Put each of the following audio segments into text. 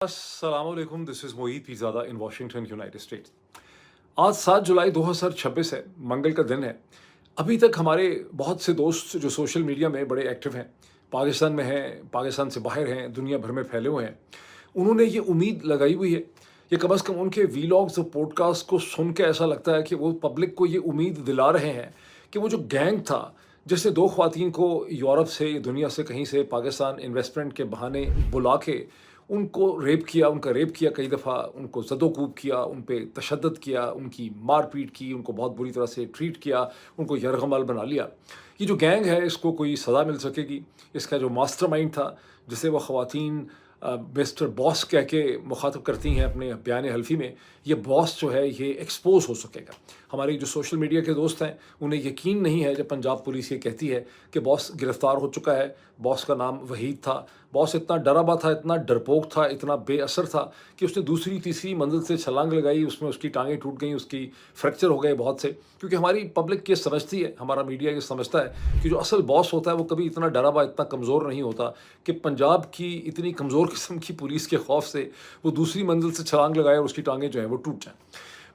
अस्सलाम वालेकुम, this is Mohit Pirzada in Washington United states. आज 7 जुलाई 2026 है, मंगल का दिन है। अभी तक हमारे बहुत से दोस्त जो सोशल मीडिया में बड़े एक्टिव हैं, पाकिस्तान में हैं, पाकिस्तान से बाहर हैं, दुनिया भर में फैले हुए हैं, उन्होंने ये उम्मीद लगाई हुई है, ये कम अज़ कम उनके वीलॉग्स और पॉडकास्ट को सुन के ऐसा लगता है कि वो पब्लिक को ये उम्मीद दिला रहे हैं कि वो जो गैंग था, जिसने 2 ख़वातीन को यूरोप से, दुनिया से कहीं से पाकिस्तान इन्वेस्टमेंट के बहाने बुला के उनको उनका रेप किया कई दफ़ा, उनको ज़दो-कोब किया, उन पे तशद्दुद किया, उनकी मार-पीट की, उनको बहुत बुरी तरह से ट्रीट किया, उनको यरग़मल बना लिया। ये जो गैंग है, इसको कोई सज़ा मिल सकेगी। इसका जो मास्टरमाइंड था, जिसे वो ख़वातीन मिस्टर बॉस कह के मुख़ातब करती हैं अपने बयान हल्फ़ी में, ये बॉस जो है ये एक्सपोज़ हो सकेगा। हमारे जो सोशल मीडिया के दोस्त हैं, उन्हें यकीन नहीं है जब पंजाब पुलिस ये कहती है कि बॉस गिरफ़्तार हो चुका है। बॉस का नाम वहीद था। बॉस इतना डरा हुआ था, इतना डरपोक था, इतना बेअसर था कि उसने दूसरी तीसरी मंजिल से छलांग लगाई, उसमें उसकी टाँगें टूट गईं, उसकी फ्रैक्चर हो गए बहुत से। क्योंकि हमारी पब्लिक ये समझती है, हमारा मीडिया ये समझता है कि जो असल बॉस होता है वो कभी इतना डरा हुआ, इतना कमज़ोर नहीं होता कि पंजाब की इतनी कमज़ोर किस्म की पुलिस के खौफ से वो दूसरी मंजिल से छलांग लगाए और उसकी टाँगें जो हैं वो टूट जाएँ।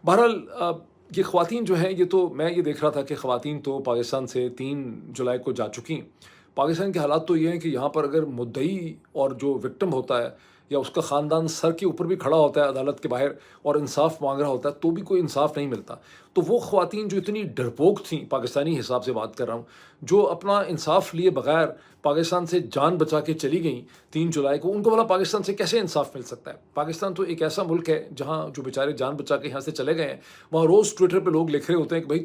बहरहाल ये ख़वातीन जो हैं, ये तो मैं ये देख रहा था कि ख़वातीन तो पाकिस्तान से 3 जुलाई को जा चुकी हैं। पाकिस्तान के हालात तो ये हैं कि यहाँ पर अगर मुद्दई और जो विक्टिम होता है या उसका ख़ानदान सर के ऊपर भी खड़ा होता है अदालत के बाहर और इंसाफ मांग रहा होता है, तो भी कोई इंसाफ नहीं मिलता। तो वो ख़वातीन जो इतनी डरपोक थीं, पाकिस्तानी हिसाब से बात कर रहा हूँ, जो अपना इंसाफ लिए बगैर पाकिस्तान से जान बचा के चली गईं 3 जुलाई को, उनको भला पाकिस्तान से कैसे इंसाफ मिल सकता है? पाकिस्तान तो एक ऐसा मुल्क है जहाँ जो बेचारे जान बचा के यहाँ से चले गए हैं, वहाँ रोज़ ट्विटर पे लोग लिख रहे होते हैं कि भाई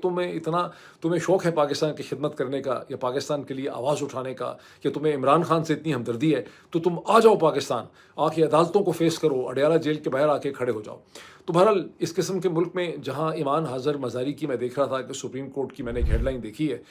तुम्हें शौक़ है पाकिस्तान की खिदमत करने का या पाकिस्तान के लिए आवाज़ उठाने का, या तुम्हें इमरान खान से इतनी हमदर्दी है तो तुम आ जाओ पाकिस्तान, आके अदालतों को फेस करो, अडयाला जेल के बाहर आके खड़े हो जाओ। तो बहरहाल इस किस्म के मुल्क में जहाँ ईमान हाज़र मज़ारी की मैं देख रहा था कि सुप्रीम कोर्ट की मैंने एक हेडलाइन देखी है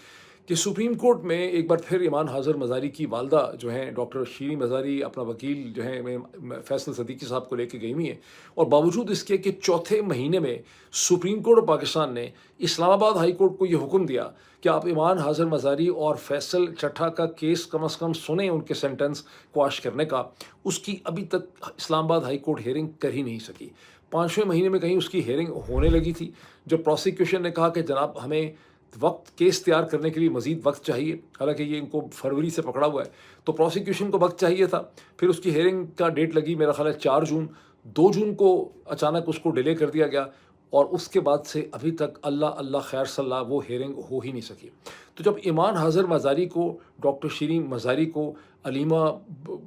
कि सुप्रीम कोर्ट में एक बार फिर ईमान हाज़र मज़ारी की वालदा जो हैं डॉक्टर शीरी मज़ारी अपना वकील जो हैं फैसल सदीकी साहब को लेके गई हुई हैं, और बावजूद इसके कि चौथे महीने में सुप्रीम कोर्ट ऑफ पाकिस्तान ने इस्लामाबाद हाई कोर्ट को ये हुक्म दिया कि आप ईमान हाज़र मज़ारी और फैसल चट्ठा का केस कम अज़ कम सुने, उनके सेंटेंस क्वाश करने का, उसकी अभी तक इस्लामाबाद हाई कोर्ट हेयरिंग कर ही नहीं सकी। 5वें महीने में कहीं उसकी हेयरिंग होने लगी थी, जब प्रोसिक्यूशन ने कहा कि जनाब हमें केस तैयार करने के लिए मज़ीद वक्त चाहिए, हालांकि ये इनको फरवरी से पकड़ा हुआ है, तो प्रोसिक्यूशन को वक्त चाहिए था। फिर उसकी हेयरिंग का डेट लगी मेरा ख्याल है 4 जून, 2 जून को अचानक उसको डिले कर दिया गया, और उसके बाद से अभी तक अल्लाह अल्लाह खैर सल्ला वो हेयरिंग हो ही नहीं सकी। तो जब ईमान हाज़र मज़ारी को, डॉक्टर शीरीन मज़ारी को, अलीमा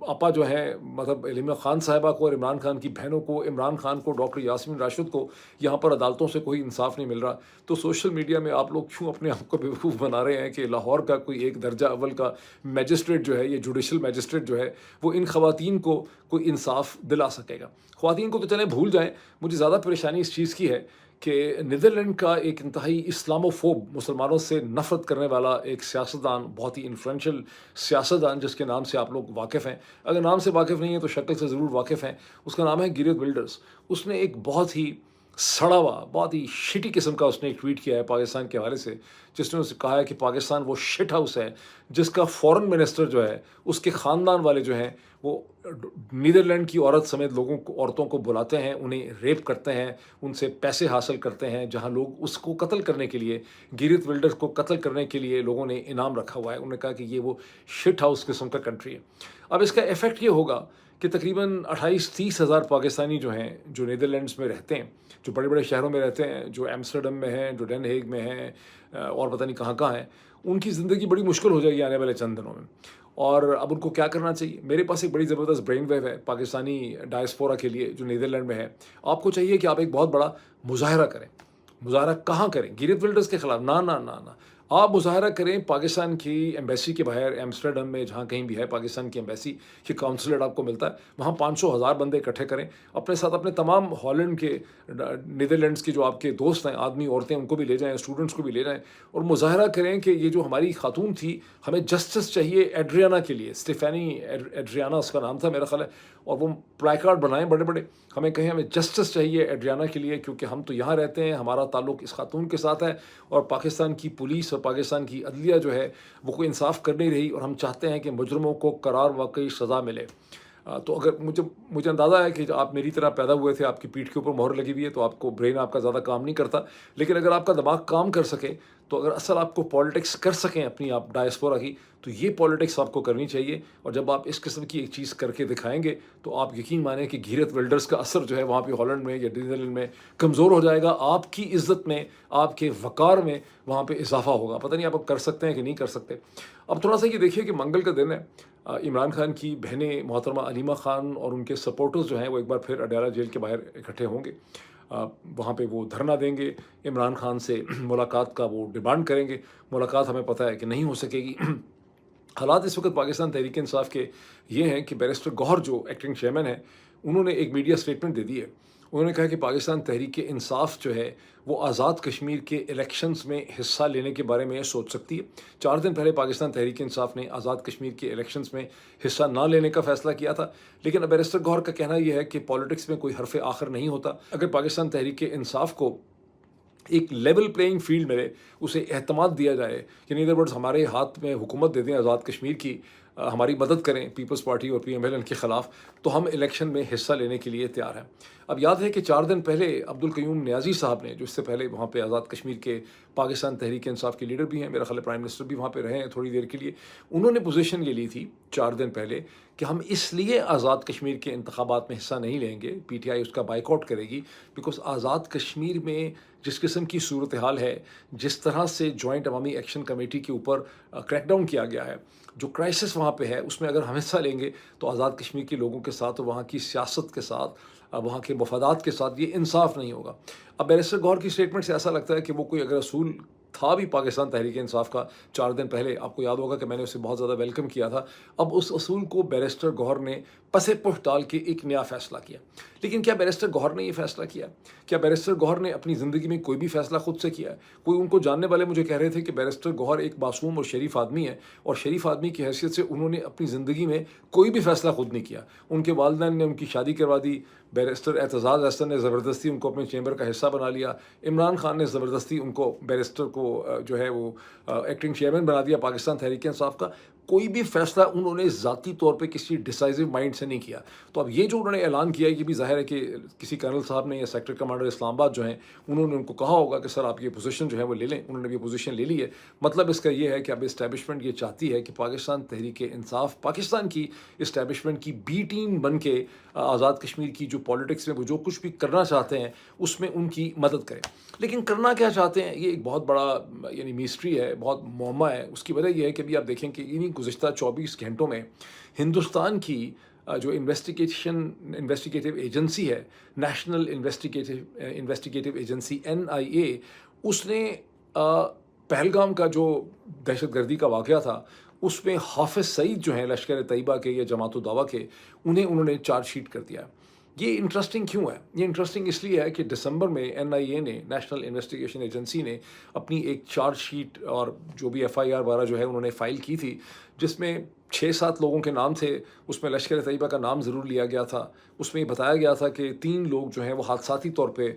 आपा जो है मतलब अलीमा ख़ान साहिबा को, और इमरान खान की बहनों को, इमरान खान को, डॉक्टर यास्मीन राशिद को यहाँ पर अदालतों से कोई इंसाफ नहीं मिल रहा, तो सोशल मीडिया में आप लोग क्यों अपने आप को बेवकूफ़ बना रहे हैं कि लाहौर का कोई एक दर्जा अव्वल का मैजिस्ट्रेट जो है, ये जुडिशल मैजिस्ट्रेट जो है, वो इन ख़वातीन को कोई इंसाफ दिला सकेगा? ख़वातीन को तो चलें भूल जाएँ, मुझे ज़्यादा परेशानी इस चीज़ की है कि नीदरलैंड का एक इंतहाई इस्लामोफोब, मुसलमानों से नफ़रत करने वाला एक सियासतदान, बहुत ही इन्फ्लुएंशियल सियासतदान जिसके नाम से आप लोग वाकिफ़ हैं, अगर नाम से वाकिफ़ नहीं है तो शक्ल से ज़रूर वाकिफ़ हैं, उसका नाम है गिरियत विल्डर्स। उसने एक बहुत ही सड़ा हुआ, बहुत ही शिटी किस्म का उसने एक ट्वीट किया है पाकिस्तान के हवाले से, जिसने उससे कहा है कि पाकिस्तान वो शिट हाउस है जिसका फॉरेन मिनिस्टर जो है, उसके ख़ानदान वाले जो हैं, वो नीदरलैंड की औरत समेत औरतों को बुलाते हैं, उन्हें रेप करते हैं, उनसे पैसे हासिल करते हैं, जहां लोग उसको कत्ल करने के लिए, गिरियत विल्डर्स को कत्ल करने के लिए लोगों ने इनाम रखा हुआ है। उन्होंने कहा कि ये वो शिट हाउस किस्म का कंट्री है। अब इसका इफ़ेक्ट ये होगा कि तकरीबन 28-30 हज़ार पाकिस्तानी जो हैं, जो नीदरलैंड्स में रहते हैं, जो बड़े बड़े शहरों में रहते हैं, जो एम्स्टर्डम में हैं, जो डेन हेग में हैं, और पता नहीं कहाँ कहाँ हैं, उनकी ज़िंदगी बड़ी मुश्किल हो जाएगी आने वाले चंद दिनों में। और अब उनको क्या करना चाहिए? मेरे पास एक बड़ी ज़बरदस्त ब्रेन वेव है पाकिस्तानी डायस्पोरा के लिए जो नीदरलैंड में है। आपको चाहिए कि आप एक बहुत बड़ा मुज़ाहरा करें। मुज़ाहरा कहाँ करें? गिरियत विल्डर्स के ख़िलाफ़? ना, ना, ना, ना। आप मुज़ाहरा करें पाकिस्तान की एम्बेसी के बाहर, एम्स्टर्डम में जहाँ कहीं भी है पाकिस्तान की एम्बेसी, कि काउंसलेट आपको मिलता है, वहाँ 500,000 बंदे इकट्ठे करें, अपने साथ अपने तमाम हॉलैंड के, नीदरलैंड्स के जो आपके दोस्त हैं, आदमी औरतें, उनको भी ले जाएँ, स्टूडेंट्स को भी ले जाएँ, और मुज़ाहरा करें कि ये जो हमारी खातून थी, हमें जस्टिस चाहिए एड्रियाना के लिए। स्टेफ़ानी एड्रियाना उसका नाम था मेरा ख़्याल है, और वो प्लेकार्ड बनाएँ बड़े-बड़े, हमें कहें हमें जस्टिस चाहिए एड्रियाना के लिए, क्योंकि हम तो यहाँ रहते हैं, हमारा ताल्लुक़ इस खातून के साथ है, और पाकिस्तान की पुलिस और पाकिस्तान की अदलिया जो है वो कोई इंसाफ कर नहीं रही, और हम चाहते हैं कि मुजरमों को करार वाकई सज़ा मिले। تو اگر مجھے اندازہ ہے کہ آپ میری طرح پیدا ہوئے تھے، آپ کی پیٹھ کے اوپر مہر لگی ہوئی ہے، تو آپ کو برین آپ کا زیادہ کام نہیں کرتا، لیکن اگر آپ کا دماغ کام کر سکے، تو اگر اصل آپ کو پالیٹکس کر سکیں اپنی آپ ڈائسپورا کی، تو یہ پالیٹکس آپ کو کرنی چاہیے. اور جب آپ اس قسم کی ایک چیز کر کے دکھائیں گے تو آپ یقین مانیں کہ گھیرت ولڈرز کا اثر جو ہے وہاں پہ ہالینڈ میں یا نیدرلینڈ میں کمزور ہو جائے گا. آپ کی عزت میں، آپ کے وقار میں وہاں پہ اضافہ ہوگا. پتہ نہیں آپ اب کر سکتے ہیں کہ نہیں کر سکتے. اب تھوڑا سا یہ دیکھیے کہ منگل کا دن ہے. عمران خان کی بہنیں محترمہ علیمہ خان اور ان کے سپورٹرز جو ہیں وہ ایک بار پھر اڈیالہ جیل کے باہر اکٹھے ہوں گے. وہاں پہ وہ دھرنا دیں گے، عمران خان سے ملاقات کا وہ ڈیمانڈ کریں گے. ملاقات ہمیں پتہ ہے کہ نہیں ہو سکے گی. حالات اس وقت پاکستان تحریک انصاف کے یہ ہیں کہ بیرسٹر گوہر جو ایکٹنگ چیئرمین ہیں، انہوں نے ایک میڈیا اسٹیٹمنٹ دے دی ہے. انہوں نے کہا کہ پاکستان تحریک انصاف جو ہے وہ آزاد کشمیر کے الیکشنز میں حصہ لینے کے بارے میں سوچ سکتی ہے. 4 دن پہلے پاکستان تحریک انصاف نے آزاد کشمیر کے الیکشنز میں حصہ نہ لینے کا فیصلہ کیا تھا. لیکن اب بیرسٹر گوہر کا کہنا یہ ہے کہ پالیٹکس میں کوئی حرف آخر نہیں ہوتا. اگر پاکستان تحریک انصاف کو ایک لیول پلینگ فیلڈ ملے، اسے اعتماد دیا جائے، یعنی ادر ورڈز ہمارے ہاتھ میں حکومت دے دیں آزاد کشمیر کی، ہماری مدد کریں پیپلز پارٹی اور پی ایم ایل این کے خلاف، تو ہم الیکشن میں حصہ لینے کے لیے تیار ہیں. اب یاد ہے کہ 4 دن پہلے عبدالقیوم نیازی صاحب نے، جو اس سے پہلے وہاں پہ آزاد کشمیر کے پاکستان تحریک انصاف کے لیڈر بھی ہیں، میرا خیال ہے پرائم منسٹر بھی وہاں پہ رہے ہیں تھوڑی دیر کے لیے، انہوں نے پوزیشن یہ لی تھی 4 دن پہلے کہ ہم اس لیے آزاد کشمیر کے انتخابات میں حصہ نہیں لیں گے، پی ٹی آئی اس کا بائیکاٹ کرے گی، بیکاز آزاد کشمیر میں جس قسم کی صورتحال ہے، جس طرح سے جوائنٹ عوامی ایکشن کمیٹی کے اوپر کریک ڈاؤن کیا گیا ہے، جو کرائسس وہاں پہ ہے، اس میں اگر ہم حصہ لیں گے تو آزاد کشمیر کے لوگوں کے ساتھ، وہاں کی سیاست کے ساتھ، وہاں کے مفادات کے ساتھ یہ انصاف نہیں ہوگا. اب بیرسٹر گوہر کی اسٹیٹمنٹ سے ایسا لگتا ہے کہ وہ کوئی اگر اصول تھا بھی پاکستان تحریک انصاف کا 4 دن پہلے، آپ کو یاد ہوگا کہ میں نے اسے بہت زیادہ ویلکم کیا تھا، اب اس اصول کو بیرسٹر گوہر نے پسے پش ڈال کے ایک نیا فیصلہ کیا. لیکن کیا بیرسٹر گوہر نے یہ فیصلہ کیا؟ کیا بیرسٹر گوہر نے اپنی زندگی میں کوئی بھی فیصلہ خود سے کیا ہے؟ کوئی ان کو جاننے والے مجھے کہہ رہے تھے کہ بیرسٹر گوہر ایک معصوم اور شریف آدمی ہے، اور شریف آدمی کی حیثیت سے انہوں نے اپنی زندگی میں کوئی بھی فیصلہ خود نہیں کیا. ان کے والدین نے ان کی شادی کروا دی، بیرسٹر اعتزاز احسن نے زبردستی ان کو اپنے چیمبر کا حصہ بنا لیا، عمران خان نے زبردستی ان کو بیرسٹر کو جو ہے وہ ایکٹنگ چیئرمین بنا دیا پاکستان تحریک انصاف کا. کوئی بھی فیصلہ انہوں نے ذاتی طور پہ کسی ڈیسائزو مائنڈ سے نہیں کیا. تو اب یہ جو انہوں نے اعلان کیا ہے، یہ بھی ظاہر ہے کہ کسی کرنل صاحب نے یا سیکٹر کمانڈر اسلام آباد جو ہیں، انہوں نے ان کو کہا ہوگا کہ سر آپ یہ پوزیشن جو ہے وہ لے لیں. انہوں نے یہ پوزیشن لے لی ہے. مطلب اس کا یہ ہے کہ اب اسٹیبلشمنٹ یہ چاہتی ہے کہ پاکستان تحریک انصاف پاکستان کی اسٹیبلشمنٹ کی بی ٹیم بن کے آزاد کشمیر کی جو پالیٹکس میں وہ جو کچھ بھی کرنا چاہتے ہیں اس میں ان کی مدد کریں. لیکن کرنا کیا چاہتے ہیں، یہ ایک بہت بڑا یعنی میسٹری ہے، بہت معمہ ہے. اس کی وجہ یہ ہے کہ ابھی آپ دیکھیں کہ انہیں گزشتہ 24 گھنٹوں میں ہندوستان کی جو انویسٹیگیٹو ایجنسی ہے، نیشنل انویسٹیگیٹو ایجنسی NIA، اس نے پہلگام کا جو دہشت گردی کا واقعہ تھا اس میں حافظ سعید جو ہیں لشکر طیبہ کے یا جماعت الدعوہ کے، انہوں نے چارج شیٹ کر دیا. یہ انٹرسٹنگ کیوں ہے؟ یہ انٹرسٹنگ اس لیے ہے کہ دسمبر میں NIA نے، نیشنل انویسٹیگیشن ایجنسی نے اپنی ایک چارج شیٹ اور جو بھی FIR وغیرہ جو ہے انہوں نے فائل کی تھی، جس میں 6-7 لوگوں کے نام تھے. اس میں لشکر طیبہ کا نام ضرور لیا گیا تھا. اس میں یہ بتایا گیا تھا کہ 3 لوگ جو ہیں وہ حادثاتی طور پہ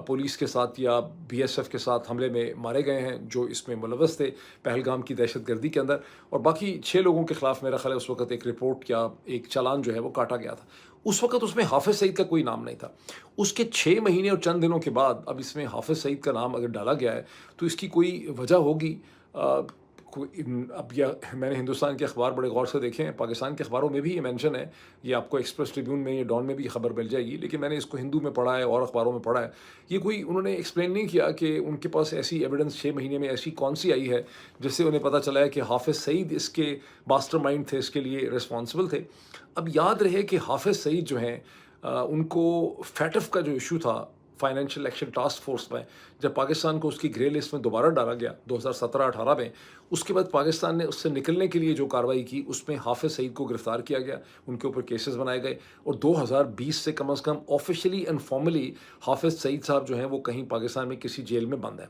پولیس کے ساتھ یا BSF کے ساتھ حملے میں مارے گئے ہیں، جو اس میں ملوث تھے پہلگام کی دہشت گردی کے اندر. اور باقی 6 لوگوں کے خلاف میرا خیال ہے اس وقت ایک رپورٹ یا ایک چالان جو ہے وہ کاٹا گیا تھا. اس وقت اس میں حافظ سعید کا کوئی نام نہیں تھا. اس کے 6 مہینے اور چند دنوں کے بعد اب اس میں حافظ سعید کا نام اگر ڈالا گیا ہے تو اس کی کوئی وجہ ہوگی. اب میں نے ہندوستان کے اخبار بڑے غور سے دیکھے ہیں، پاکستان کے اخباروں میں بھی یہ مینشن ہے، یہ آپ کو ایکسپریس ٹریبیون میں یا ڈان میں بھی یہ خبر مل جائے گی، لیکن میں نے اس کو ہندو میں پڑھا ہے اور اخباروں میں پڑھا ہے. یہ کوئی انہوں نے ایکسپلین نہیں کیا کہ ان کے پاس ایسی ایویڈنس 6 مہینے میں ایسی کون سی آئی ہے جس سے انہیں پتہ چلا ہے کہ حافظ سعید اس کے ماسٹر مائنڈ تھے، اس کے لیے رسپانسبل تھے. اب یاد رہے کہ حافظ سعید جو ہیں، ان کو فیٹف کا جو ایشو تھا فائنینشیل ایکشن ٹاسک فورس میں، جب پاکستان کو اس کی گرے لسٹ میں دوبارہ ڈالا گیا 2017-18 میں، اس کے بعد پاکستان نے اس سے نکلنے کے لیے جو کارروائی کی اس میں حافظ سعید کو گرفتار کیا گیا، ان کے اوپر کیسز بنائے گئے، اور 2020 سے کم از کم officially and formally Hafiz Saeed صاحب جو ہیں وہ کہیں پاکستان میں کسی جیل میں بند ہے.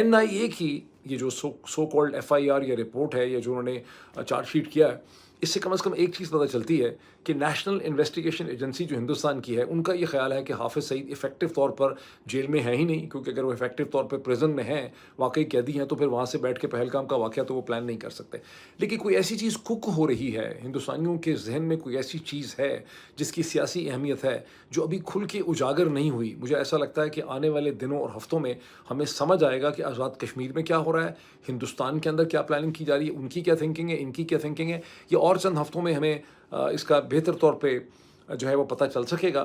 NIA کی یہ جو سو کالڈ FIR یا رپورٹ ہے یا جو انہوں نے چارج شیٹ کیا ہے، इससे कम से कम एक चीज़ पता चलती है कि नेशनल इन्वेस्टिगेशन एजेंसी जो हिंदुस्तान की है, उनका ये ख्याल है कि हाफिज़ सईद इफ़ेक्टिव तौर पर जेल में है ही नहीं, क्योंकि अगर वो इफ़ेक्टिव तौर पर प्रिजन में हैं, वाकई कैदी हैं, तो फिर वहाँ से बैठ के पहलगाम का वाक़या तो वो प्लान नहीं कर सकते। लेकिन कोई ऐसी चीज़ कुक हो रही है, हिंदुस्तानियों के जहन में कोई ऐसी चीज़ है जिसकी सियासी अहमियत है, जो अभी खुल के उजागर नहीं हुई। मुझे ऐसा लगता है कि आने वाले दिनों और हफ्तों में हमें समझ आएगा कि आज़ाद कश्मीर में क्या हो रहा है, हिंदुस्तान के अंदर क्या प्लानिंग की जा रही है, उनकी क्या थिंकिंग है, इनकी क्या थिंकिंग है। ये और चंद हफ्तों में हमें इसका बेहतर तौर पे जो है वो पता चल सकेगा,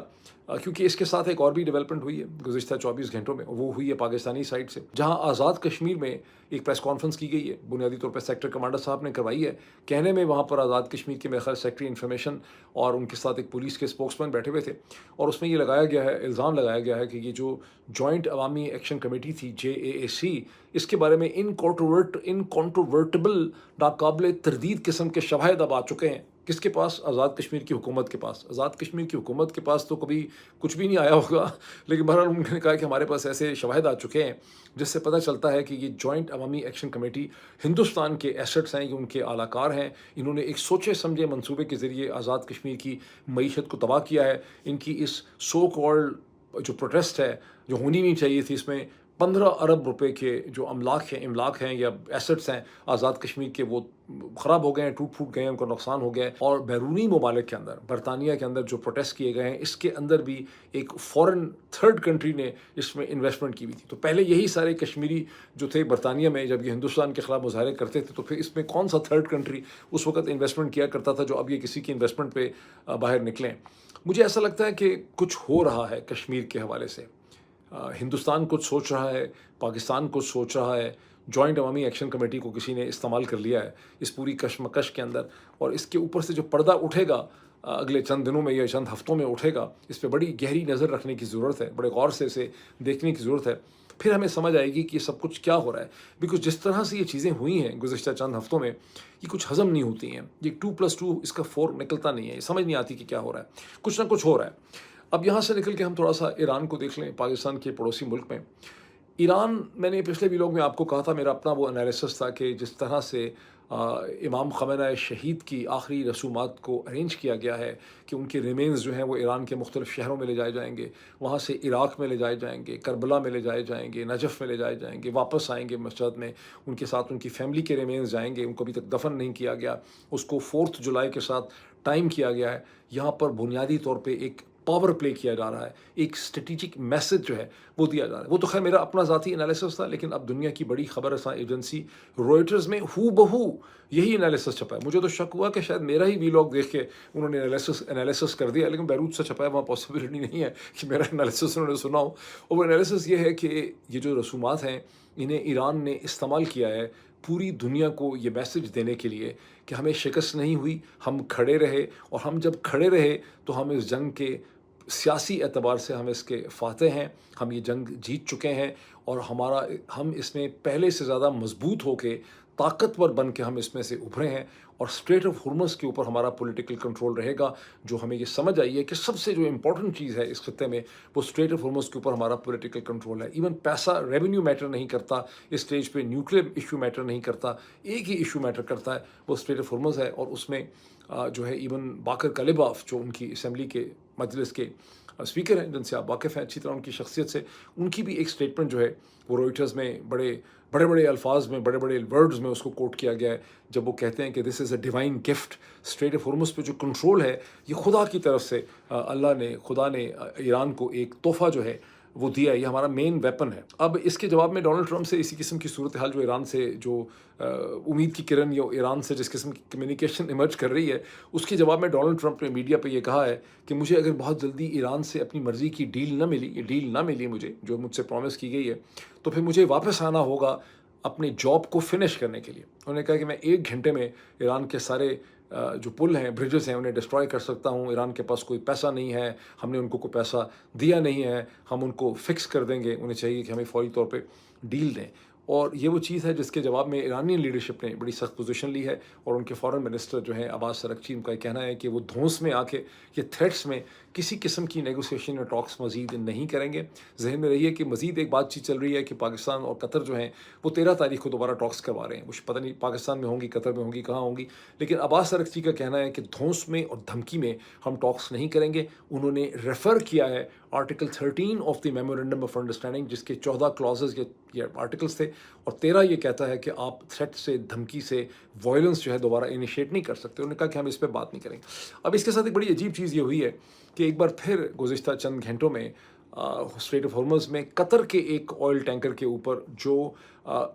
क्योंकि इसके साथ एक और भी डेवलपमेंट हुई है गुज़िश्ता 24 घंटों में, वो हुई है पाकिस्तानी साइड से, जहां आज़ाद कश्मीर में एक प्रेस कॉन्फ्रेंस की गई है, बुनियादी तौर पर सेक्टर कमांडर साहब ने करवाई है। कहने में वहाँ पर आज़ाद कश्मीर के मेरे ख्याल सेक्रेटरी इन्फॉर्मेशन और उनके साथ एक पुलिस के स्पोक्समैन बैठे हुए थे, और उसमें ये लगाया गया है, इल्ज़ाम लगाया गया है कि ये जो जॉइंट अवामी एक्शन कमेटी थी JAAC, इसके बारे में इनकॉन्ट्रोवर्टिबल नाकाबिल तरदीद किस्म के शवाहिद अब आ चुके हैं। किसके पास? आज़ाद कश्मीर की हुकूमत के पास। आज़ाद कश्मीर की हुकूमत के पास तो कभी कुछ भी नहीं आया होगा, लेकिन बहरहाल उन्होंने कहा कि हमारे पास ऐसे शवाहिद आ चुके हैं जिससे पता चलता है कि ये जॉइंट अवामी एक्शन कमेटी हिंदुस्तान के एसेट्स हैं, ये उनके आलाकार हैं। इन्होंने एक सोचे समझे मंसूबे के ज़रिए आज़ाद कश्मीर की मईशत को तबाह किया है। इनकी इस सो कॉल्ड जो प्रोटेस्ट है, जो होनी नहीं चाहिए थी, इसमें 15 अरब रुपए के जो इमलाक हैं या एसेट्स हैं आज़ाद कश्मीर के, वो ख़राब हो गए हैं, टूट फूट गए हैं, उनका नुकसान हो गया है। और बैरूनी ममालिक के अंदर, बरतानिया के अंदर जो प्रोटेस्ट किए गए हैं, इसके अंदर भी एक फ़ॉरेन थर्ड कंट्री ने इसमें इन्वेस्टमेंट की हुई थी। तो पहले यही सारे कश्मीरी जो थे बरतानिया में, जब ये हिंदुस्तान के ख़िलाफ़ मुज़ाहरे करते थे, तो फिर इसमें कौन सा थर्ड कंट्री उस वक्त इन्वेस्टमेंट किया करता था जो अब ये किसी की इन्वेस्टमेंट पे बाहर निकलें। मुझे ऐसा लगता है कि कुछ हो रहा है कश्मीर के हवाले से। हिंदुस्तान कुछ सोच रहा है, पाकिस्तान कुछ सोच रहा है, जॉइंट अवामी एक्शन कमेटी को किसी ने इस्तेमाल कर लिया है इस पूरी कशमकश के अंदर, और इसके ऊपर से जो पर्दा उठेगा अगले चंद दिनों में या चंद हफ्तों में उठेगा, इस पे बड़ी गहरी नज़र रखने की ज़रूरत है, बड़े गौर से इसे देखने की ज़रूरत है। फिर हमें समझ आएगी कि ये सब कुछ क्या हो रहा है, बिकॉज जिस तरह से ये चीज़ें हुई हैं गुज़िश्ता चंद हफ्तों में, ये कुछ हज़म नहीं होती हैं। ये 2+2 इसका 4 निकलता नहीं है, ये समझ नहीं आती कि क्या हो रहा है, कुछ ना कुछ हो रहा है। अब यहाँ से निकल के हम थोड़ा सा ईरान को देख लें, पाकिस्तान के पड़ोसी मुल्क में। ईरान, मैंने पिछले व्लॉग में आपको कहा था, मेरा अपना वो एनालिसिस था कि जिस तरह से इमाम खमेनी शहीद की आखिरी रसूमात को अरेंज किया गया है कि उनके रिमेन्स जो हैं वो ईरान के मुख्तलिफ़ शहरों में ले जाए जाएंगे, वहाँ से इराक़ में ले जाए जाएंगे, करबला में ले जाए जाएंगे, नजफ़ में ले जाए जाएंगे, वापस आएंगे मस्जिद में, उनके साथ उनकी फ़ैमिली के रिमेन्स जाएंगे, उनको अभी तक दफन नहीं किया गया, उसको 4 जुलाई के साथ टाइम किया गया है। यहाँ पर बुनियादी तौर पर एक पावर प्ले किया जा रहा है, एक स्ट्रेटिजिक मैसेज जो है वो दिया जा रहा है। वो तो खैर मेरा अपना ज़ाती एनालिसिस था, लेकिन अब दुनिया की बड़ी खबर रसां एजेंसी रॉयटर्स में हू बहू यही एनालिसिस छपा है। मुझे तो शक हुआ कि शायद मेरा ही व्लॉग देख के उन्होंने एनालिसिस कर दिया, लेकिन बैरूत से छपा है, वहाँ पॉसिबिलिटी नहीं है कि मेरा एनालिसिस उन्होंने सुना हो। और वो एनालिसिस ये है कि ये जो रसूमात हैं, इन्हें ईरान ने इस्तेमाल किया है पूरी दुनिया को ये मैसेज देने के लिए कि हमें शिकस्त नहीं हुई, हम खड़े रहे, और हम जब खड़े रहे तो हम इस जंग के सियासी एतबार से हम इसके फ़ाते हैं, हम ये जंग जीत चुके हैं, और हम इसमें पहले से ज़्यादा मजबूत होके, ताकतवर बन के हम इसमें से उभरे हैं, और स्ट्रेट ऑफ हुर्मुज़ के ऊपर हमारा पॉलिटिकल कंट्रोल रहेगा। जो हमें ये समझ आई है कि सबसे जो इम्पोर्टेंट चीज़ है इस खत्ते में, वो स्ट्रेट ऑफ हुर्मुज़ के ऊपर हमारा पॉलिटिकल कंट्रोल है। इवन पैसा, रेवेन्यू मैटर नहीं करता इस स्टेज पे, न्यूक्लियर इशू मैटर नहीं करता, एक ही इशू मैटर करता है, वो स्ट्रेट ऑफ हुर्मुज़ है। और उसमें जो है इवन बाकर कलिबाफ, जो उनकी असम्बली के मजलिस के स्पीकर हैं, जिनसे आप वाकिफ़ हैं अच्छी तरह उनकी शख्सियत से, उनकी भी एक स्टेटमेंट जो है वो रॉयटर्स में बड़े अल्फाज में, बड़े वर्ड्स में उसको कोट किया गया है, जब वो कहते हैं कि this is a divine gift. Strait of Hormuz पे जो कंट्रोल है, ये खुदा की तरफ से खुदा ने ईरान को एक तोहफ़ा जो है वो दिया है, ये हमारा मेन वेपन है। अब इसके जवाब में डोनाल्ड ट्रंप से इसी किस्म की सूरत हाल जो ईरान से जो उम्मीद की किरण या ईरान से जिस किस्म की कम्युनिकेशन इमर्ज कर रही है, उसके जवाब में डोनाल्ड ट्रंप ने मीडिया पे ये कहा है कि मुझे अगर बहुत जल्दी ईरान से अपनी मर्ज़ी की डील ना मिली मुझे, जो मुझसे प्रॉमिस की गई है, तो फिर मुझे वापस आना होगा अपने जॉब को फिनिश करने के लिए। उन्होंने कहा कि मैं 1 घंटे में ईरान के सारे जो पुल हैं, ब्रिजेस हैं, उन्हें डिस्ट्रॉय कर सकता हूँ। ईरान के पास कोई पैसा नहीं है, हमने उनको कोई पैसा दिया नहीं है, हम उनको फिक्स कर देंगे, उन्हें चाहिए कि हमें फौरी तौर पे डील दें। और ये वो चीज़ है जिसके जवाब में ईरानी लीडरशिप ने बड़ी सख्त पोजीशन ली है, और उनके फॉरेन मिनिस्टर जो हैं अब्बास अरागची, उनका कहना है कि वो धौंस में आके, ये थ्रेट्स में किसी किस्म की नेगोशिएशन या टॉक्स मज़ीद नहीं करेंगे। ज़हन में रहिए कि मज़ीद एक बातचीत चल रही है कि पाकिस्तान और कतर जो हैं वो 13 तारीख को दोबारा टॉक्स करवा रहे हैं। कुछ पता नहीं पाकिस्तान में होंगी, कतर में होंगी, कहाँ होंगी, लेकिन अब्बास अरगची का कहना है कि धौंस में और धमकी में हम टॉक्स नहीं करेंगे। उन्होंने रेफ़र किया है article 13 of the memorandum of understanding, जिसके 14 क्लॉजेज़ ये आर्टिकल्स थे, और 13 ये कहता है कि आप थ्रेट से, धमकी से, वायलेंस जो है दोबारा इनिशिएट नहीं कर सकते। उन्होंने कहा कि हम इस पे बात नहीं करेंगे। अब इसके साथ एक बड़ी अजीब चीज़ ये हुई है कि एक बार फिर गुज़िश्ता चंद घंटों में स्ट्रेट ऑफ हॉर्मज़ में कतर के एक ऑयल टैंकर के ऊपर जो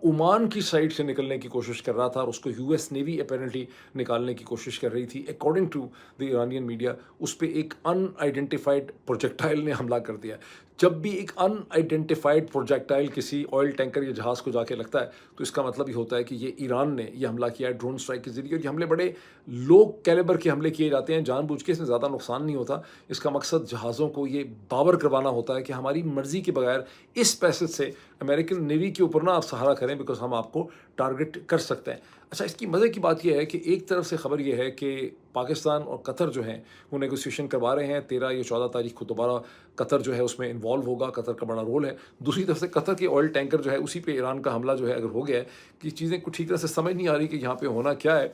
ओमान की साइड से निकलने की कोशिश कर रहा था और उसको यूएस नेवी अपेरेंटली निकालने की कोशिश कर रही थी, according to the Iranian media, उस पर एक अनआइडेंटिफाइड प्रोजेक्टाइल ने हमला कर दिया। जब भी एक अनआइडेंटिफाइड प्रोजेक्टाइल किसी ऑयल टैंकर या जहाज़ को जाके लगता है तो इसका मतलब ही होता है कि ये ईरान ने ये हमला किया है ड्रोन स्ट्राइक के ज़रिए। और ये हमले बड़े लो कैलिबर के हमले किए जाते हैं, जानबूझ के, इसमें ज़्यादा नुकसान नहीं होता। इसका मकसद जहाज़ों को ये बावर करवाना होता है कि हमारी मर्ज़ी के बगैर इस पैसेज से अमेरिकन नेवी के ऊपर ना आप सहारा करें, बिकॉज हम आपको टारगेट कर सकते हैं। अच्छा, इसकी मज़े की बात यह है कि एक तरफ से ख़बर यह है कि पाकिस्तान और कतर जो हैं वो नेगोशिएशन करवा रहे हैं। 13 या 14 तारीख को दोबारा कतर जो है उसमें इन्वॉल्व होगा, कतर का बड़ा रोल है। दूसरी तरफ से कतर के ऑयल टैंकर जो है उसी पे ईरान का हमला जो है अगर हो गया है कि चीज़ें कुछ ठीक तरह से समझ नहीं आ रही कि यहाँ पे होना क्या है।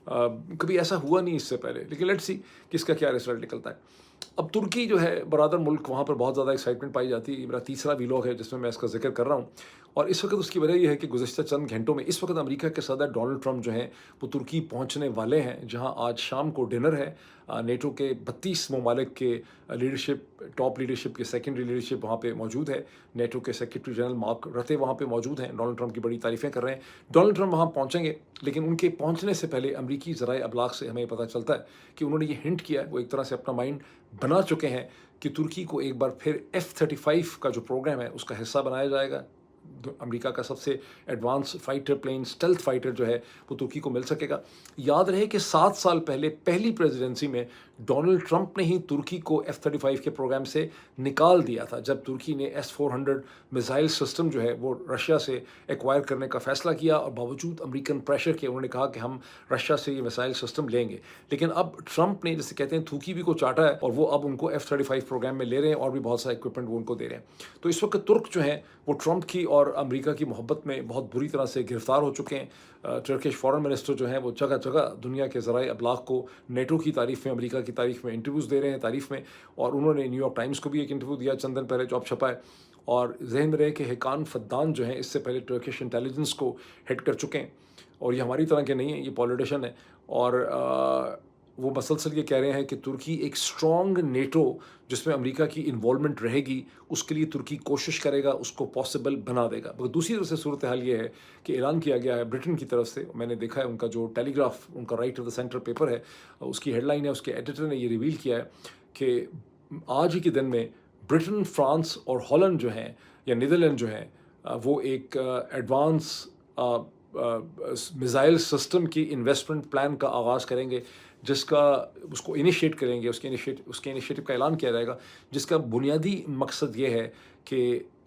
कभी ऐसा हुआ नहीं इससे पहले, लेकिन लेट्स सी कि इसका क्या रिजल्ट निकलता है। अब तुर्की जो है बरादर मुल्क, वहाँ पर बहुत ज़्यादा एक्साइटमेंट पाई जाती है। ये मेरा तीसरा वीलॉग है जिसमें मैं इसका जिक्र कर रहा हूँ, और इस वक्त उसकी वजह यह है कि गुज़श्ता चंद घंटों में इस वक्त अमेरिका के सदर डोनाल्ड ट्रंप जो हैं वो तुर्की पहुँचने वाले हैं, जहाँ आज शाम को डिनर है। नेटो के 32 ममालिक के लीडरशिप, टॉप लीडरशिप के सेकेंडरी लीडरशिप वहाँ पे मौजूद है। नेटो के सेक्रेटरी जनरल मार्क रते वहाँ पे मौजूद हैं, डोनाल्ड ट्रंप की बड़ी तारीफ़ें कर रहे हैं। डोनाल्ड ट्रंप वहाँ पहुँचेंगे, लेकिन उनके पहुँचने से पहले अमरीकी ज़राए अबलाग से हमें पता चलता है कि उन्होंने ये हिंट किया है, वो एक तरह से अपना माइंड बना चुके हैं कि तुर्की को एक बार फिर F-35 का जो प्रोग्राम है उसका हिस्सा बनाया जाएगा। अमेरिका का सबसे advance fighter plane, stealth fighter जो है वो तुर्की को मिल सकेगा। याद रहे कि 7 साल पहले पहली प्रेसिडेंसी में डोनाल्ड ट्रंप ने ही तुर्की को F-35 के प्रोग्राम से निकाल दिया था, जब तुर्की ने S-400 मिसाइल सिस्टम जो है वो रशिया से एक्वायर करने का फ़ैसला किया, और बावजूद अमेरिकन प्रेशर के उन्होंने कहा कि हम रशिया से ये मिसाइल सिस्टम लेंगे। लेकिन अब ट्रंप ने, जैसे कहते हैं, थूकी भी को चाटा है, और वो अब उनको F-35 प्रोग्राम में ले रहे हैं और भी बहुत सारा इक्विपमेंट वो उनको दे रहे हैं। तो इस वक्त तुर्क जो हैं वो ट्रंप की और अमेरिका की मोहब्बत में बहुत बुरी तरह से गिरफ्तार हो चुके हैं। टर्किश फॉरेन मिनिस्टर जो हैं वो जगह जगह दुनिया के ज़राए अबलाग को नेटो की तारीफ़ में, अमेरिका की तारीफ़ में इंटरव्यूज़ दे रहे हैं, तारीफ़ में। और उन्होंने न्यूयॉर्क टाइम्स को भी एक इंटरव्यू दिया चंद दिन पहले, जो अब छपा है। और ज़हन में रहे कि हैकान फद्दान जो हैं इससे पहले टर्किश इंटेलिजेंस को हेड कर चुके हैं, और ये हमारी तरह के नहीं हैं, ये पॉलिटिशियन है। और वो मसलसल ये कह रहे हैं कि तुर्की एक स्ट्रॉन्ग नेटो जिसमें अमेरिका की इन्वॉल्वमेंट रहेगी, उसके लिए तुर्की कोशिश करेगा, उसको पॉसिबल बना देगा। मगर दूसरी तरफ से सूरत हाल ये है कि ऐलान किया गया है ब्रिटेन की तरफ से, मैंने देखा है उनका जो टेलीग्राफ, उनका right of the centre paper है, उसकी हेडलाइन है, उसके एडिटर ने ये रिवील किया है कि आज ही के दिन में ब्रिटेन, फ्रांस और हॉलैंड जो हैं, या नीदरलैंड जो हैं, वो एक एडवांस मिसाइल सिस्टम की इन्वेस्टमेंट प्लान का आगाज़ करेंगे, जिसका उसको इनिशिएट करेंगे, उसके इनिशिएटिव का ऐलान किया जाएगा, जिसका बुनियादी मकसद ये है कि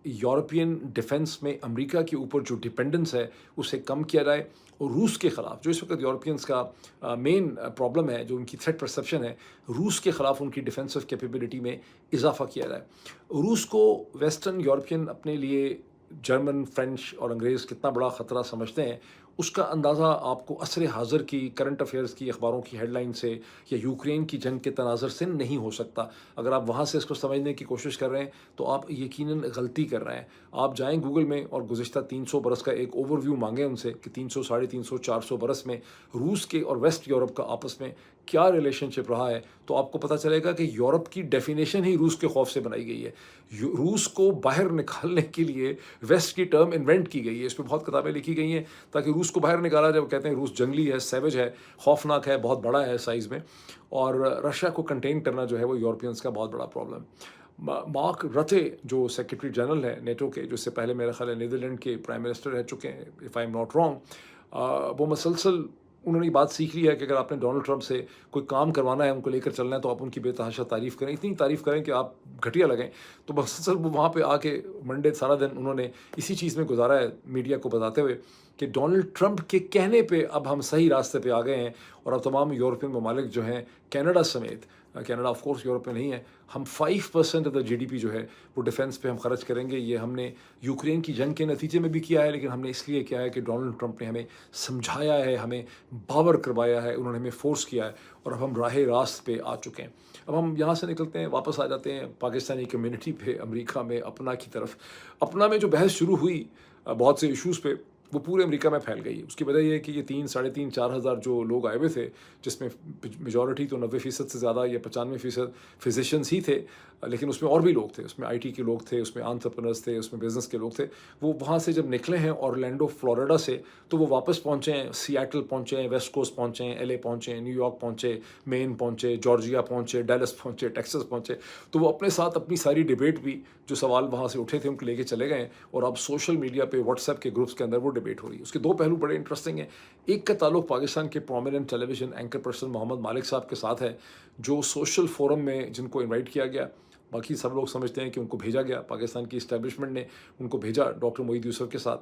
यूरोपियन डिफेंस में अमेरिका के ऊपर जो डिपेंडेंस है उसे कम किया जाए, और रूस के ख़िलाफ़, जो इस वक्त यूरोपियंस का मेन प्रॉब्लम है, जो उनकी थ्रेट परसेप्शन है, रूस के ख़िलाफ़ उनकी डिफेंसिव कैपेबिलिटी में इजाफ़ा किया जाए। रूस को वेस्टर्न यूरोपियन अपने लिए जर्मन, फ्रेंच और अंग्रेज़ कितना बड़ा ख़तरा समझते हैं, उसका अंदाज़ा आपको असर हाज़िर की करंट अफेयर्स की अखबारों की हेडलाइन से या यूक्रेन की जंग के तनाज़र से नहीं हो सकता। अगर आप वहाँ से इसको समझने की कोशिश कर रहे हैं तो आप यकीनन गलती कर रहे हैं। आप जाएं गूगल में और गुज़िश्ता 300 बरस का एक ओवरव्यू मांगें उनसे कि 300, 350, 400 बरस में रूस के और वेस्ट यूरोप का आपस में क्या रिलेशनशिप रहा है, तो आपको पता चलेगा कि यूरोप की डेफिनेशन ही रूस के खौफ से बनाई गई है। रूस को बाहर निकालने के लिए वेस्ट की टर्म इन्वेंट की गई है। इस पर बहुत किताबें लिखी गई हैं ताकि रूस को बाहर निकाला जाए। वो कहते हैं रूस जंगली है, सैवेज है, खौफनाक है, बहुत बड़ा है साइज़ में, और रशिया को कंटेन करना जो है वो यूरोपियंस का बहुत बड़ा प्रॉब्लम। मार्क रटे जो सेक्रेटरी जनरल है नेटो के, जो इससे पहले मेरा ख्याल है नीदरलैंड के प्राइम मिनिस्टर रह चुके हैं, if I am not wrong, वो मसलसल उन्होंने बात सीख ली है कि अगर आपने डोनाल्ड ट्रंप से कोई काम करवाना है, उनको लेकर चलना है, तो आप उनकी बेतहाशा तारीफ़ करें, इतनी तारीफ़ करें कि आप घटिया लगें। तो मसलसल वो वहाँ पे आके मंडे सारा दिन उन्होंने इसी चीज़ में गुजारा है, मीडिया को बताते हुए कि डोनाल्ड ट्रंप के कहने पे अब हम सही रास्ते पे आ गए हैं, और अब तमाम यूरोपियन ममालिक जो हैं, कनाडा समेत, کینیڈا آف کورس یورپ میں نہیں ہے. ہم 5% آف دا GDP جو ہے وہ ڈیفینس پہ ہم خرچ کریں گے. یہ ہم نے یوکرین کی جنگ کے نتیجے میں بھی کیا ہے, لیکن ہم نے اس لیے کیا ہے کہ ڈونلڈ ٹرمپ نے ہمیں سمجھایا ہے, ہمیں باور کروایا ہے, انہوں نے ہمیں فورس کیا ہے, اور اب ہم راہ راست پہ آ چکے ہیں. اب ہم یہاں سے نکلتے ہیں, واپس آ جاتے ہیں پاکستانی کمیونٹی پہ, امریکہ میں اپنا کی طرف. اپنا میں جو بحث شروع ہوئی بہت سے ایشوز پہ, وہ پورے امریکہ میں پھیل گئی. اس کی وجہ یہ ہے کہ یہ 3 ساڑھے 3 4 ہزار جو لوگ آئے ہوئے تھے, جس میں میجورٹی تو 90% سے زیادہ یا 95% فزیشینس ہی تھے, لیکن اس میں اور بھی لوگ تھے, اس میں IT کے لوگ تھے, اس میں انٹرپرنرز تھے, اس میں بزنس کے لوگ تھے. وہ وہاں سے جب نکلے ہیں اورلینڈو فلوریڈا سے, تو وہ واپس پہنچے ہیں, سیاٹل پہنچے ہیں, ویسٹ کوسٹ پہنچے ہیں, LA پہنچے ہیں, نیو یارک پہنچے, مین پہنچے, جارجیا پہنچے, ڈیلس پہنچے, ٹیکسس پہنچے. تو وہ اپنے ساتھ اپنی ساری ڈبیٹ بھی جو سوال وہاں سے اٹھے تھے ان کو لے کے چلے گئے ہیں, اور اب سوشل میڈیا پہ واٹس ایپ کے گروپس کے اندر وہ ڈبیٹ ہو رہی ہے. اس کے 2 پہلو بڑے انٹرسٹنگ ہیں. ایک کا تعلق پاکستان کے پرومیننٹ ٹیلی ویژن اینکر پرسن محمد مالک صاحب کے ساتھ ہے, جو سوشل فورم میں جن کو انوائٹ کیا گیا. باقی سب لوگ سمجھتے ہیں کہ ان کو بھیجا گیا, پاکستان کی اسٹیبلشمنٹ نے ان کو بھیجا ڈاکٹر معید یوسف کے ساتھ.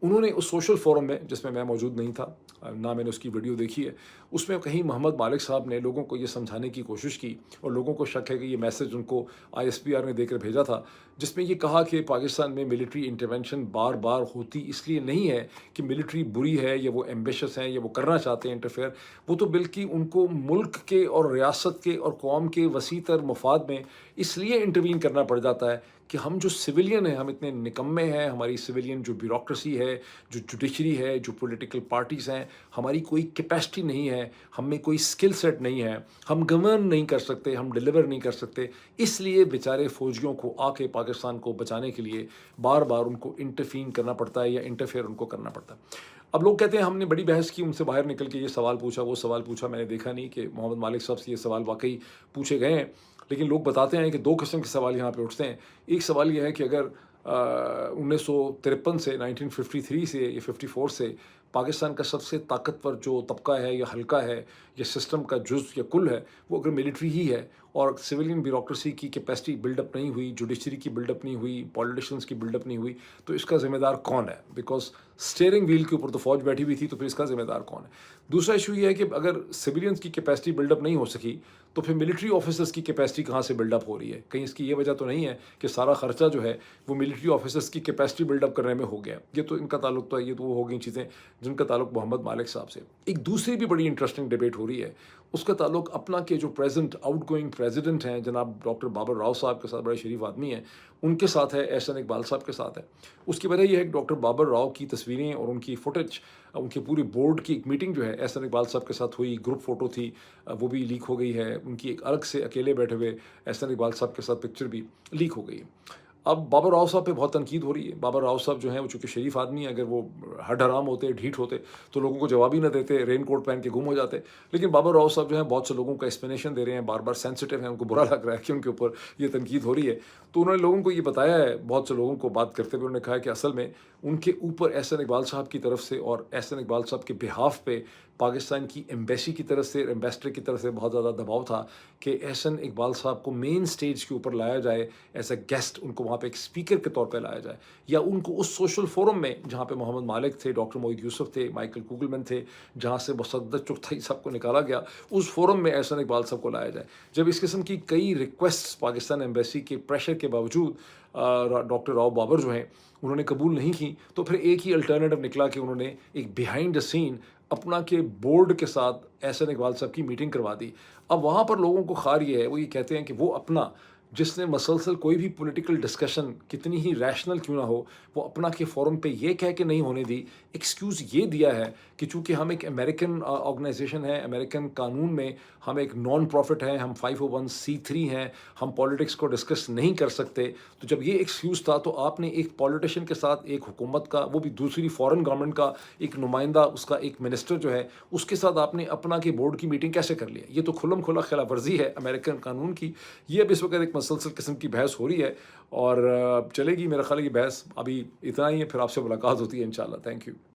انہوں نے اس سوشل فورم میں, جس میں موجود نہیں تھا, نہ میں نے اس کی ویڈیو دیکھی ہے, اس میں کہیں محمد مالک صاحب نے لوگوں کو یہ سمجھانے کی کوشش کی, اور لوگوں کو شک ہے کہ یہ میسج ان کو ISPR نے دے کر بھیجا تھا, جس میں یہ کہا کہ پاکستان میں ملٹری انٹرونشن بار بار ہوتی اس لیے نہیں ہے کہ ملٹری بری ہے یا وہ ایمبیشس ہیں یا وہ کرنا چاہتے ہیں انٹرفیئر. وہ تو بلکہ ان کو ملک کے اور ریاست کے اور قوم کے وسیع تر مفاد میں اس لیے انٹروین کرنا پڑ جاتا ہے کہ ہم جو سویلین ہیں, ہم اتنے نکمے ہیں, ہماری سویلین جو بیوروکریسی ہے, جو جوڈیشری ہے, جو پولیٹیکل پارٹیز ہیں, ہماری کوئی کیپیسٹی نہیں ہے, ہم میں کوئی اسکل سیٹ نہیں ہے, ہم گورن نہیں کر سکتے, ہم ڈیلیور نہیں کر سکتے. اس لیے بیچارے فوجیوں کو آ کے پاکستان کو بچانے کے لیے بار بار ان کو انٹرفین کرنا پڑتا ہے یا انٹرفیئر ان کو کرنا پڑتا ہے. اب لوگ کہتے ہیں ہم نے بڑی بحث کی, ان سے باہر نکل کے یہ سوال پوچھا, وہ سوال پوچھا. میں نے دیکھا نہیں کہ محمد مالک صاحب سے یہ سوال واقعی پوچھے گئے ہیں, لیکن لوگ بتاتے ہیں کہ 2 قسم کے سوال یہاں پہ اٹھتے ہیں. ایک سوال یہ ہے کہ اگر 1953 سے 1953 سے یا 54 سے پاکستان کا سب سے طاقتور جو طبقہ ہے یا حلقہ ہے یا سسٹم کا جز یا کل ہے, وہ اگر ملٹری ہی ہے, اور سویلین بیوروکریسی کی کیپیسٹی بلڈ اپ نہیں ہوئی, جوڈیشری کی بلڈ اپ نہیں ہوئی, پولیٹیشنس کی بلڈ اپ نہیں ہوئی, تو اس کا ذمہ دار کون ہے؟ بیکاز اسٹیئرنگ ویل کے اوپر تو فوج بیٹھی ہوئی تھی, تو پھر اس کا ذمہ دار کون ہے؟ دوسرا ایشو یہ ہے کہ اگر سویلینس کی کیپیسٹی بلڈ اپ نہیں ہو سکی, تو پھر ملٹری آفیسرس کی کیپیسٹی کہاں سے بلڈ اپ ہو رہی ہے؟ کہیں اس کی یہ وجہ تو نہیں ہے کہ سارا خرچہ جو ہے وہ ملٹری آفیسرس کی کیپیسٹی بلڈ اپ کرنے میں ہو گیا؟ یہ تو ان کا تعلق تو ہے, یہ تو وہ ہو گئی چیزیں جن کا تعلق محمد مالک صاحب سے. ایک دوسری بھی بڑی انٹرسٹنگ ڈبیٹ ہو رہی ہے, اس کا تعلق اپنا کے جو پریزنٹ آؤٹ گوئنگ پریزیڈنٹ ہیں جناب ڈاکٹر بابر راؤ صاحب کے ساتھ, بڑے شریف آدمی ہیں, ان کے ساتھ ہے, احسن اقبال صاحب کے ساتھ ہے. اس کی وجہ یہ ہے کہ ڈاکٹر بابر راؤ کی تصویریں اور ان کی فوٹیج, ان کی پوری بورڈ کی ایک میٹنگ جو ہے احسن اقبال صاحب کے ساتھ ہوئی, گروپ فوٹو تھی, وہ بھی لیک ہو گئی ہے. ان کی ایک الگ سے اکیلے بیٹھے ہوئے احسن اقبال صاحب کے ساتھ پکچر بھی لیک ہو گئی ہے. اب بابر راؤ صاحب پہ بہت تنقید ہو رہی ہے. بابر راؤ صاحب جو ہیں وہ چونکہ شریف آدمی ہیں, اگر وہ ہڈ حرام ہوتے, ڈھیٹ ہوتے, تو لوگوں کو جواب ہی نہ دیتے, رین کوٹ پہن کے گم ہو جاتے. لیکن بابر راؤ صاحب جو ہیں بہت سے لوگوں کا ایکسپلینیشن دے رہے ہیں, بار بار سینسٹیو ہیں, ان کو برا لگ رہا ہے کہ ان کے اوپر یہ تنقید ہو رہی ہے. تو انہوں نے لوگوں کو یہ بتایا ہے, بہت سے لوگوں کو بات کرتے ہوئے انہوں نے کہا کہ اصل میں ان کے اوپر احسن اقبال صاحب کی طرف سے اور احسن اقبال صاحب کے بہاف پہ پاکستان کی ایمبیسی کی طرف سے, ایمبیسڈر کی طرف سے بہت زیادہ دباؤ تھا کہ احسن اقبال صاحب کو مین سٹیج کے اوپر لایا جائے ایز اے گیسٹ, ان کو وہاں پہ ایک اسپیکر کے طور پہ لایا جائے, یا ان کو اس سوشل فورم میں جہاں پہ محمد مالک تھے, ڈاکٹر معید یوسف تھے, مائیکل کوگلمین تھے, جہاں سے مصدق چغتائی صاحب کو نکالا گیا, اس فورم میں احسن اقبال صاحب کو لایا جائے. جب اس قسم کی کئی ریکویسٹ پاکستان ایمبیسی کے پریشر کے باوجود ڈاکٹر راؤ بابر جو ہیں انہوں نے قبول نہیں کی, تو پھر ایک ہی الٹرنیٹو نکلا کہ انہوں نے ایک بیہائنڈ دا سین اپنا کے بورڈ کے ساتھ احسن اقبال صاحب کی میٹنگ کروا دی. اب وہاں پر لوگوں کو خار یہ ہے, وہ یہ کہتے ہیں کہ وہ اپنا, جس نے مسلسل کوئی بھی پولیٹیکل ڈسکشن کتنی ہی ریشنل کیوں نہ ہو, وہ اپنا کے فورم پہ یہ کہہ کے نہیں ہونے دی, ایکسکیوز یہ دیا ہے کہ چونکہ ہم ایک امریکن آرگنائزیشن ہے, امریکن قانون میں ہم ایک نان پروفٹ ہیں, ہم 501(c)(3 ہیں, ہم پالیٹکس کو ڈسکس نہیں کر سکتے. تو جب یہ ایکسکیوز تھا تو آپ نے ایک پالیٹیشین کے ساتھ, ایک حکومت کا, وہ بھی دوسری فارن گورنمنٹ کا ایک نمائندہ, اس کا ایک منسٹر جو ہے, اس کے ساتھ آپ نے اپنا کے بورڈ کی میٹنگ کیسے کر لیا؟ یہ تو کھلم کھلا خلاف ورزی ہے امریکن قانون کی. یہ اب اس وقت ایک مسلسل قسم کی بحث ہو رہی ہے, اور چلے گی. میرا خیال ہے یہ بحث ابھی اتنا ہی ہے, پھر آپ سے ملاقات ہوتی ہے انشاءاللہ. Thank you.